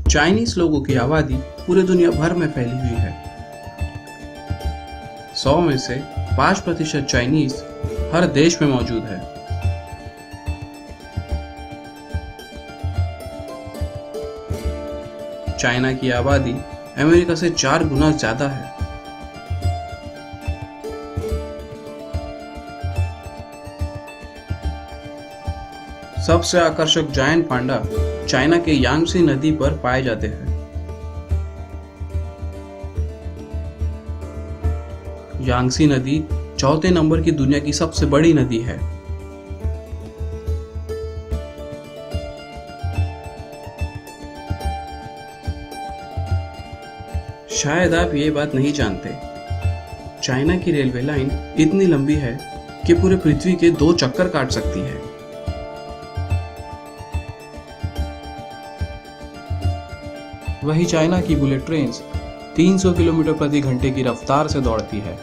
Chinese लोगों की आबादी पूरी दुनिया भर में फैली हुई है। 100 में से 5% चाइनीज हर देश में मौजूद है। चाइना की आबादी अमेरिका से 4 गुना ज्यादा है। सबसे आकर्षक जायंट पांडा चाइना के यांगसी नदी पर पाए जाते हैं। यांगसी नदी चौथे नंबर की दुनिया की सबसे बड़ी नदी है। शायद आप ये बात नहीं जानते, चाइना की रेलवे लाइन इतनी लंबी है कि पूरे पृथ्वी के 2 चक्कर काट सकती है। वही चाइना की बुलेट ट्रेन्स 300 किलोमीटर प्रति घंटे की रफ्तार से दौड़ती है।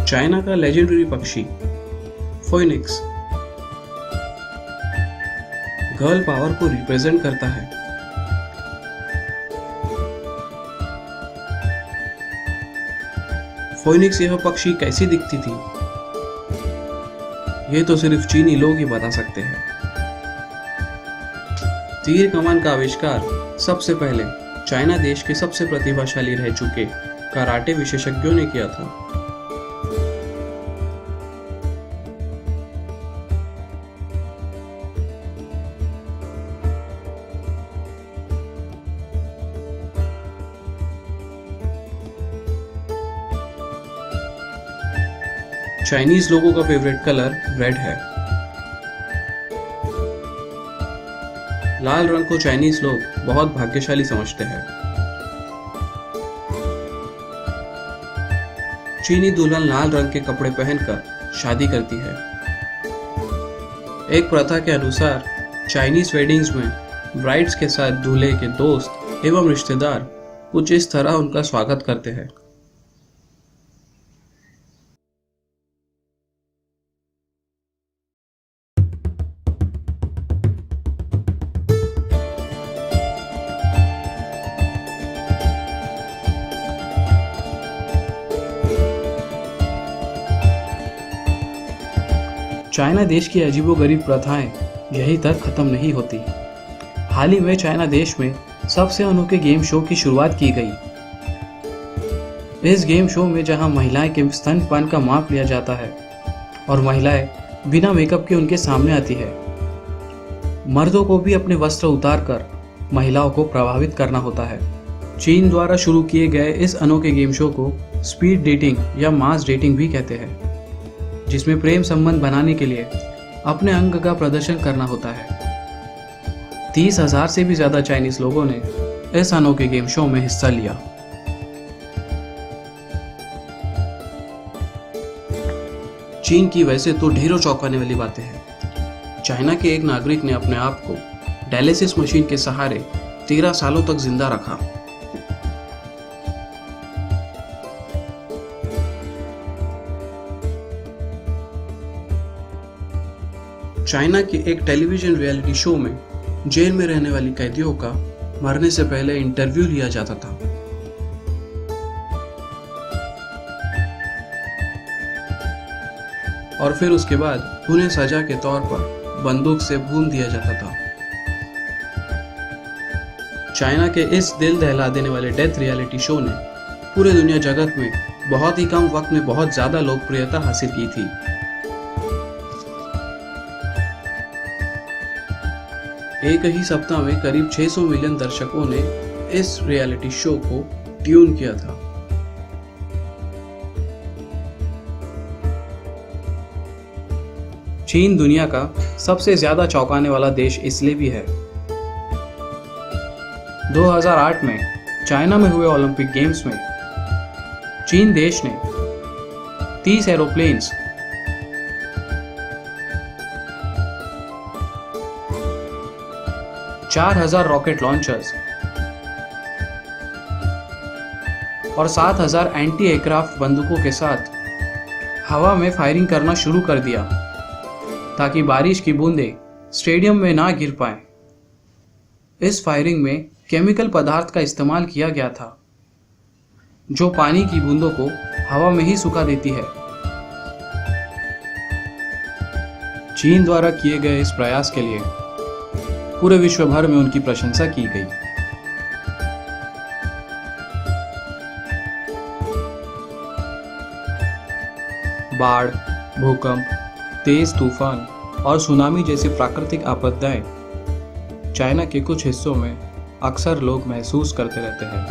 चाइना का लेजेंडरी पक्षी फोइनिक्स गर्ल पावर को रिप्रेजेंट करता है। फोइनिक्स यह पक्षी कैसी दिखती थी, ये तो सिर्फ चीनी लोग ही बता सकते हैं। तीर कमान का आविष्कार सबसे पहले चाइना देश के सबसे प्रतिभाशाली रह चुके कराटे विशेषज्ञों ने किया था। चाइनीज लोगों का फेवरेट कलर रेड है। लाल रंग को चाइनीज लोग बहुत भाग्यशाली समझते हैं। चीनी दुल्हन लाल रंग के कपड़े पहनकर शादी करती है। एक प्रथा के अनुसार चाइनीज वेडिंग्स में ब्राइड्स के साथ दूल्हे के दोस्त एवं रिश्तेदार कुछ इस तरह उनका स्वागत करते हैं। चाइना देश की अजीबोगरीब प्रथाएं यहीं तक खत्म नहीं होती। हाल ही में चाइना देश में सबसे अनोखे गेम शो की शुरुआत की गई। इस गेम शो में जहां महिलाएं के स्तनपान का माप लिया जाता है और महिलाएं बिना मेकअप के उनके सामने आती है। मर्दों को भी अपने वस्त्र उतार कर महिलाओं को प्रभावित करना होता है। चीन द्वारा शुरू किए गए इस अनोखे गेम शो को स्पीड डेटिंग या मास डेटिंग भी कहते हैं, जिसमें प्रेम संबंध बनाने के लिए अपने अंग का प्रदर्शन करना होता है। 30,000 से भी ज्यादा चाइनीज लोगों ने इस अनोखे गेम शो में हिस्सा लिया। चीन की वैसे तो ढेरों चौंकाने वाली बातें हैं। चाइना के एक नागरिक ने अपने आप को डायलिसिस मशीन के सहारे 13 सालों तक जिंदा रखा। चाइना के एक टेलीविजन रियलिटी शो में जेल में रहने वाली कैदियों का मरने से पहले इंटरव्यू लिया जाता था। और फिर उसके बाद उन्हें सजा के तौर पर बंदूक से भून दिया जाता था। चाइना के इस दिल दहला देने वाले डेथ रियलिटी शो ने पूरे दुनिया जगत में बहुत ही कम वक्त में बहुत ज्यादा लोकप्रियता हासिल की थी। एक ही सप्ताह में करीब 600 मिलियन दर्शकों ने इस रियलिटी शो को ट्यून किया था। चीन दुनिया का सबसे ज्यादा चौंकाने वाला देश इसलिए भी है। 2008 में चाइना में हुए ओलंपिक गेम्स में चीन देश ने 30 एरोप्लेन्स, 4,000 रॉकेट लॉन्चर्स और 7,000 एंटी एयरक्राफ्ट बंदूकों के साथ हवा में फायरिंग करना शुरू कर दिया ताकि बारिश की बूंदें स्टेडियम में ना गिर पाएं। इस फायरिंग में केमिकल पदार्थ का इस्तेमाल किया गया था जो पानी की बूंदों को हवा में ही सुखा देती है। चीन द्वारा किए गए इस प्रयास के लिए पूरे विश्व भर में उनकी प्रशंसा की गई। बाढ़, भूकंप, तेज तूफान और सुनामी जैसी प्राकृतिक आपदाएं चाइना के कुछ हिस्सों में अक्सर लोग महसूस करते रहते हैं।